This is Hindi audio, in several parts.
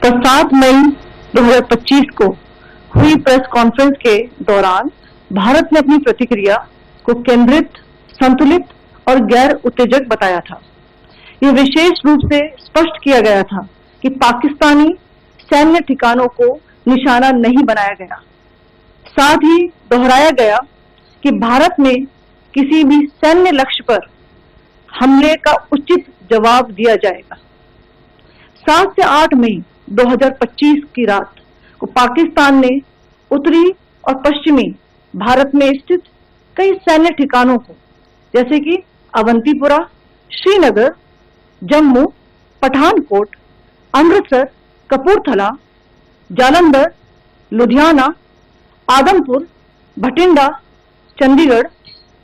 तो 7 मई 2025 को हुई प्रेस कॉन्फ्रेंस के दौरान भारत ने अपनी प्रतिक्रिया को केंद्रित, संतुलित और गैर उत्तेजक बताया था। ये विशेष रूप से स्पष्ट किया गया था कि पाकिस्तानी सैन्य ठिकानों को निशाना नहीं बनाया गया। साथ ही दोहराया गया कि भारत में किसी भी सैन्य लक्ष्य पर हमले का उचित जवाब दिया जाएगा। 7 से 8 मई 2025 की रात को पाकिस्तान ने उत्तरी और पश्चिमी भारत में स्थित कई सैन्य ठिकानों को, जैसे कि अवंतीपुरा, श्रीनगर, जम्मू, पठानकोट, अमृतसर, कपूरथला, जालंधर, लुधियाना, आदमपुर, भटिंडा, चंडीगढ़,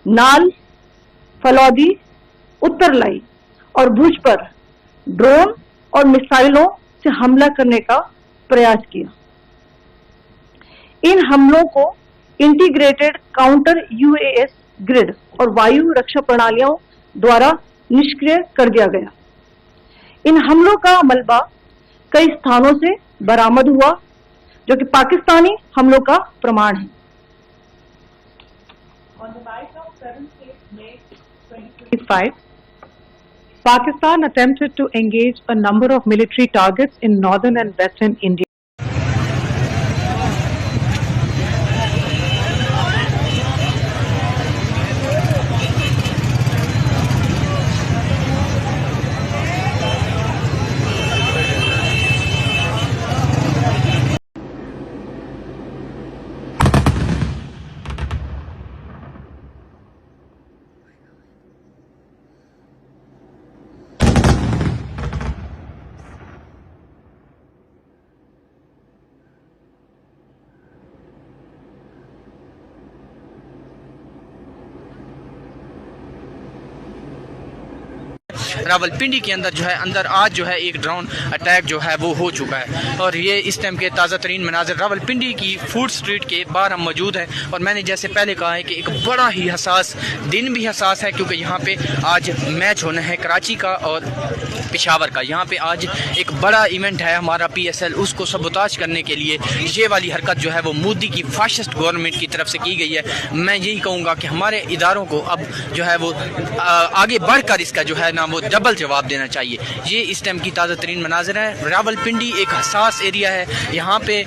नाल, फलौदी, उत्तरलाई और भुज पर ड्रोन और मिसाइलों से हमला करने का प्रयास किया। इन हमलों को इंटीग्रेटेड काउंटर यूएस ग्रिड और वायु रक्षा प्रणालियों द्वारा निष्क्रिय कर दिया गया। इन हमलों का मलबा कई स्थानों से बरामद हुआ, जो कि पाकिस्तानी हमलों का प्रमाण है। On the night of 7th May 2025, Pakistan attempted to engage a number of military targets in northern and western India. Rawalpindi के अंदर अंदर आज एक ड्रोन अटैक वो हो चुका है। और ये इस टाइम के ताज़ा तरीन मनाज़र रावलपिंडी की फूड स्ट्रीट के बाहर हम मौजूद हैं। और मैंने जैसे पहले कहा है कि एक बड़ा ही हसास दिन भी हसास है, क्योंकि यहाँ पे आज मैच होना है कराची का और पेशावर का। यहाँ पे आज एक बड़ा इवेंट है हमारा PSL, उसको सबोताज करने के लिए ये वाली हरकत वो मोदी की फाशिस्ट गवर्नमेंट की तरफ से की गई है। मैं यही कहूँगा कि हमारे इदारों को अब वो आगे बढ़कर इसका वो डबल जवाब देना चाहिए। ये इस टाइम की ताज़ा तरीन मनाज़र है। रावलपिंडी एक हसास एरिया है। यहाँ पे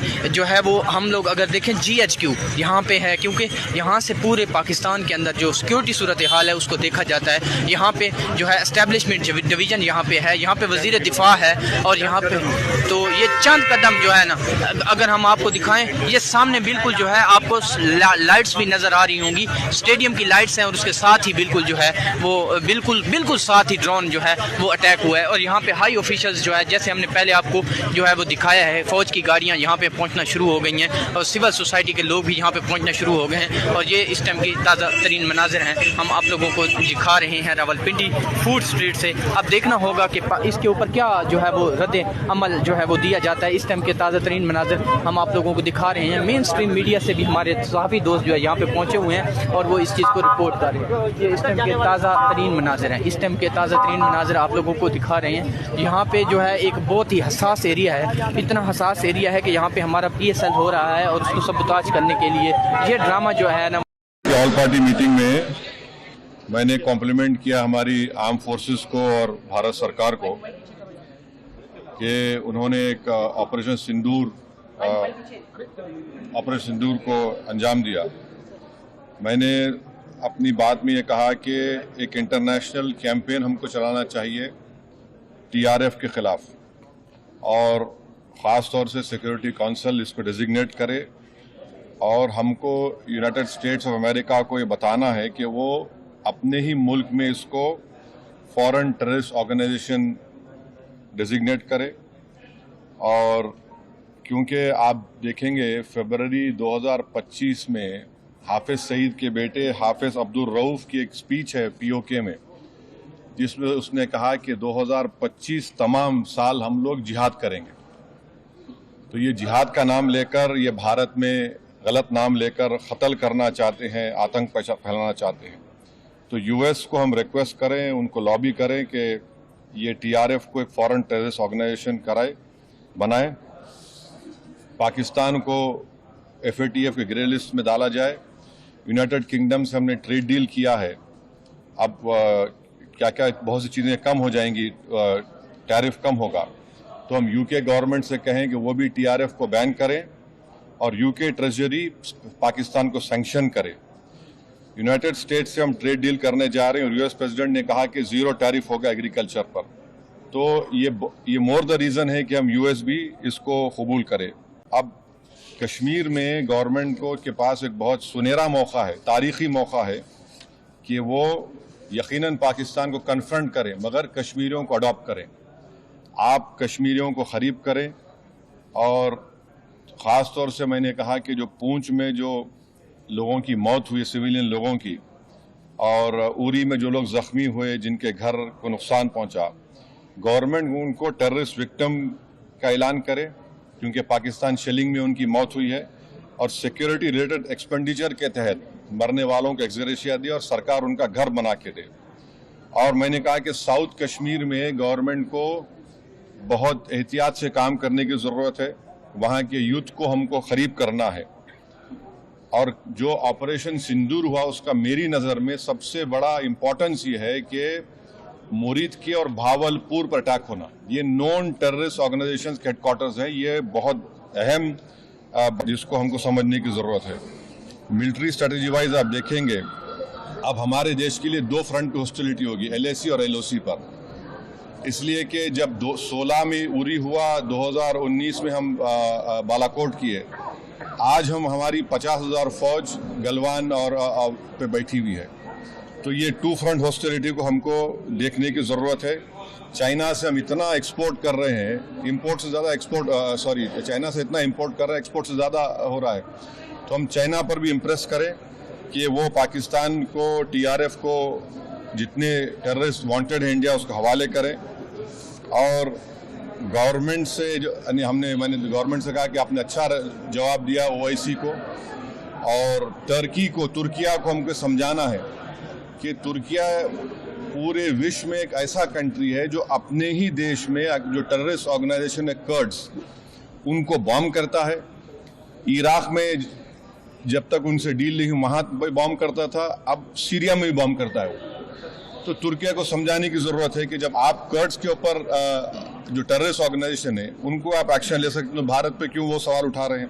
वो हम लोग अगर देखें GHQ यहाँ पे है, क्योंकि यहाँ से पूरे पाकिस्तान के अंदर जो सिक्योरिटी सूरत हाल है उसको देखा जाता है। यहाँ पे एस्टेब्लिशमेंट डिवीज़न यहाँ पे है, यहाँ पे वज़ीर दिफा है। और यहाँ पे तो ये चंद कदम ना अगर हम आपको दिखाएं, ये सामने बिल्कुल आपको लाइट्स भी नज़र आ रही होंगी, स्टेडियम की लाइट्स हैं। और उसके साथ ही बिल्कुल वो बिल्कुल साथ ही ड्रोन वो अटैक हुआ है। और यहाँ पे हाई ऑफिशियल्स जैसे हमने पहले आपको वो दिखाया है, फ़ौज की गाड़ियाँ यहाँ पे पहुँचना शुरू हो गई हैं और सिविल सोसाइटी के लोग भी यहाँ पे पहुँचना शुरू हो गए हैं। और ये इस टाइम की ताज़ा तरीन मनाज़र हैं, हम आप लोगों को दिखा रहे हैं रावलपिंडी फूड स्ट्रीट से। अब देखना होगा कि इसके ऊपर क्या वो रद्द अमल वो दिया जाता है। इस टाइम के ताज़ा तरीन मनाज़र हम आप लोगों को दिखा रहे हैं। मेन स्ट्रीम मीडिया से भी हमारे सहाफ़ी दोस्त यहाँ पे पहुँचे हुए हैं और वो इस चीज़ को रिपोर्ट कर रहे हैं। ये इस टाइम के ताज़ा तरीन मनाज़र हैं, इस टाइम के ताज़ा तरीन मनाज़र आप लोगों को दिखा रहे हैं। यहाँ पे एक बहुत ही हसास एरिया है, इतना हसास एरिया है कि यहाँ पे हमारा PSL हो रहा है और उसको सबोताज करने के लिए ये ड्रामा ना। ऑल पार्टी मीटिंग में मैंने कॉम्प्लीमेंट किया हमारी आर्म फोर्सेस को और भारत सरकार को कि उन्होंने एक ऑपरेशन सिंदूर को अंजाम दिया। मैंने अपनी बात में ये कहा कि एक इंटरनेशनल कैंपेन हमको चलाना चाहिए TRF के ख़िलाफ़, और ख़ास तौर से सिक्योरिटी काउंसिल इसको डिजिग्नेट करे और हमको यूनाइटेड स्टेट्स ऑफ अमेरिका को ये बताना है कि वो अपने ही मुल्क में इसको फॉरेन टेररिस्ट ऑर्गेनाइजेशन डिजिग्नेट करे। और क्योंकि आप देखेंगे फरवरी 2025 में हाफिज सईद के बेटे हाफिज अब्दुल रऊफ की एक स्पीच है POK में, जिसमें उसने कहा कि 2025 तमाम साल हम लोग जिहाद करेंगे। तो ये जिहाद का नाम लेकर, ये भारत में गलत नाम लेकर कत्ल करना चाहते हैं, आतंक फैलाना चाहते हैं। तो US को हम रिक्वेस्ट करें, उनको लॉबी करें कि ये TRF को एक फॉरेन टेररिस्ट ऑर्गेनाइजेशन कराए बनाएं, पाकिस्तान को FATF के ग्रे लिस्ट में डाला जाए। यूनाइटेड किंगडम से हमने ट्रेड डील किया है, अब क्या क्या बहुत सी चीज़ें कम हो जाएंगी, टैरिफ कम होगा, तो हम UK गवर्नमेंट से कहें कि वो भी TRF को बैन करें और UK ट्रेजरी पाकिस्तान को सैंक्शन करे। यूनाइटेड स्टेट्स से हम ट्रेड डील करने जा रहे हैं और US प्रेसिडेंट ने कहा कि 0 टैरिफ होगा एग्रीकल्चर पर, तो ये मोर द रीज़न है कि हम US भी इसको कबूल करें। अब कश्मीर में गवर्नमेंट को के पास एक बहुत सुनहरा मौका है, तारीखी मौका है कि वो यकीनन पाकिस्तान को कन्फ्रंट करें, मगर कश्मीरियों को अडॉप्ट करें। आप कश्मीरियों को ख़रीब करें, और ख़ास तौर से मैंने कहा कि जो पूंछ में जो लोगों की मौत हुई, सिविलियन लोगों की, और उरी में जो लोग ज़ख्मी हुए, जिनके घर को नुकसान पहुंचा, गवर्नमेंट उनको टेररिस्ट विक्टिम का ऐलान करे, क्योंकि पाकिस्तान शेलिंग में उनकी मौत हुई है, और सिक्योरिटी रिलेटेड एक्सपेंडिचर के तहत मरने वालों को एक्सग्रेशिया दे और सरकार उनका घर बना के दे। और मैंने कहा कि साउथ कश्मीर में गवर्नमेंट को बहुत एहतियात से काम करने की ज़रूरत है, वहाँ के यूथ को हमको ख़रीब करना है। और जो ऑपरेशन सिंदूर हुआ, उसका मेरी नज़र में सबसे बड़ा इम्पोर्टेंस ये है कि मुरीद के और भावलपुर पर अटैक होना, ये नॉन टेररिस्ट ऑर्गेनाइजेशंस के हेडक्वार्टर्स हैं, ये बहुत अहम जिसको हमको समझने की ज़रूरत है। मिलिट्री स्ट्रेटजी वाइज आप देखेंगे, अब हमारे देश के लिए 2 फ्रंट पे हॉस्टिलिटी होगी, LAC और LOC पर, इसलिए कि जब 2016 में उरी हुआ, 2019 में हम बालाकोट किए, आज हमारी 50,000 फौज गलवान और पे बैठी हुई है, तो ये 2 फ्रंट हॉस्टिलिटी को हमको देखने की ज़रूरत है। चाइना से हम इतना एक्सपोर्ट कर रहे हैं, इंपोर्ट से ज़्यादा चाइना से इतना इंपोर्ट कर रहे हैं, एक्सपोर्ट से ज़्यादा हो रहा है, तो हम चाइना पर भी इम्प्रेस करें कि वो पाकिस्तान को, TRF को, जितने टेररिस्ट वांटेड हैं इंडिया, उसको हवाले करें। और गवर्नमेंट से मैंने गवर्नमेंट से कहा कि आपने अच्छा जवाब दिया OIC को, और तुर्किया को हमको समझाना है कि तुर्किया पूरे विश्व में एक ऐसा कंट्री है जो अपने ही देश में जो टेररिस्ट ऑर्गेनाइजेशन है कर्ड्स, उनको बॉम्ब करता है। इराक में जब तक उनसे डील नहीं वहाँ बॉम्ब करता था, अब सीरिया में भी बॉम्ब करता है वो। तो तुर्किया को समझाने की ज़रूरत है कि जब आप कर्ड्स के ऊपर जो टेररिस्ट ऑर्गेनाइजेशन है उनको आप एक्शन ले सकते, तो भारत पे क्यों वो सवाल उठा रहे हैं।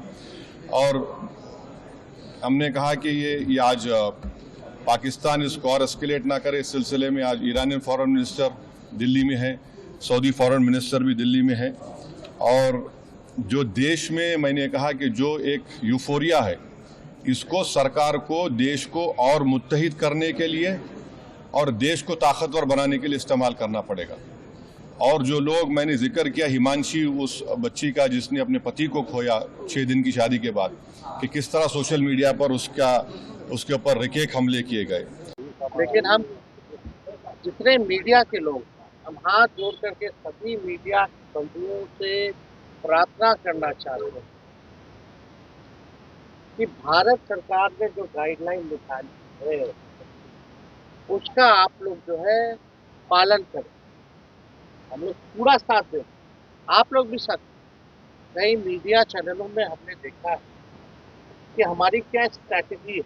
और हमने कहा कि ये आज पाकिस्तान इसको और एस्केलेट ना करे। इस सिलसिले में आज ईरानियन फॉरेन मिनिस्टर दिल्ली में है, सऊदी फॉरेन मिनिस्टर भी दिल्ली में है, और जो देश में मैंने कहा कि जो एक यूफोरिया है, इसको सरकार को देश को और मुत्तहिद करने के लिए और देश को ताकतवर बनाने के लिए इस्तेमाल करना पड़ेगा। और जो लोग मैंने जिक्र किया, हिमांशी, उस बच्ची का जिसने अपने पति को खोया 6 दिन की शादी के बाद, कि किस तरह सोशल मीडिया पर उसके ऊपर रेकेक हमले किए गए। लेकिन हम जितने मीडिया के लोग, हम हाथ जोड़ करके सभी मीडिया बंधुओं से प्रार्थना करना चाहते हैं कि भारत सरकार ने जो गाइडलाइन निकाली है उसका आप लोग जो है पालन करें। हम लोग पूरा साथ दें, आप लोग भी साथ। कई मीडिया चैनलों में हमने देखा है कि हमारी क्या स्ट्रैटेजी है,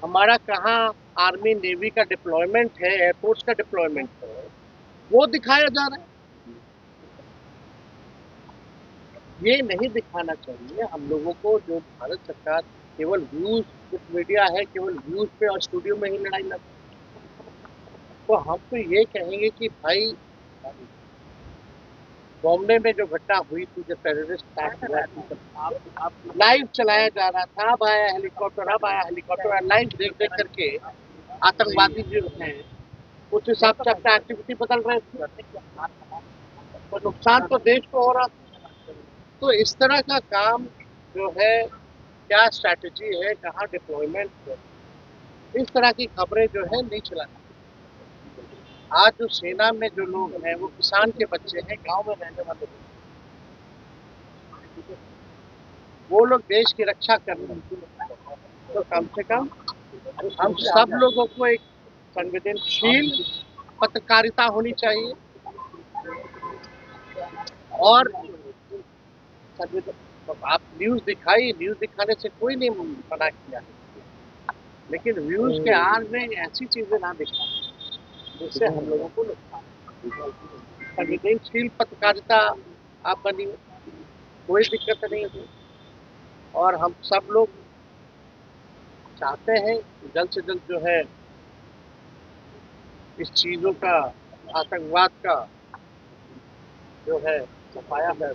हमारा कहाँ आर्मी नेवी का डिप्लॉयमेंट है, एयरफोर्स का डिप्लॉयमेंट है, वो दिखाया जा रहा है। ये नहीं दिखाना चाहिए हम लोगों को। जो भारत सरकार केवल व्यूज, कुछ मीडिया है केवल व्यूज पे और स्टूडियो में ही लड़ाई लड़, तो हम तो ये कहेंगे कि भाई बॉम्बे में जो घटना हुई थी, जो टेररिस्ट अटैक हुआ था, लाइव चलाया जा रहा था, अब आया हेलीकॉप्टर, लाइव देख देख करके आतंकवादी जो हैं उस हिसाब से अपना एक्टिविटी बदल रहे थे, तो नुकसान तो देश को हो रहा था। तो इस तरह का काम जो है, क्या स्ट्रैटेजी है, कहाँ डिप्लॉयमेंट है, इस तरह की खबरें जो है नहीं चलानी। आज जो सेना में जो लोग हैं वो किसान के बच्चे हैं, गांव में रहने वाले लोग, वो लोग देश की रक्षा कर रहे हैं। तो कम से कम हम सब लोगों को एक संवेदनशील पत्रकारिता होनी चाहिए और तो आप न्यूज दिखाई, न्यूज दिखाने से कोई नहीं मना किया, लेकिन व्यूज के आड़ में ऐसी चीजें ना दिखाएं जिससे हम लोगों को नुकसान। संवेदनशील पत्रकारिता आप बनी, कोई दिक्कत नहीं है। और हम सब लोग चाहते हैं कि जल्द से जल्द जो है इस चीजों का, आतंकवाद का जो है सफाया है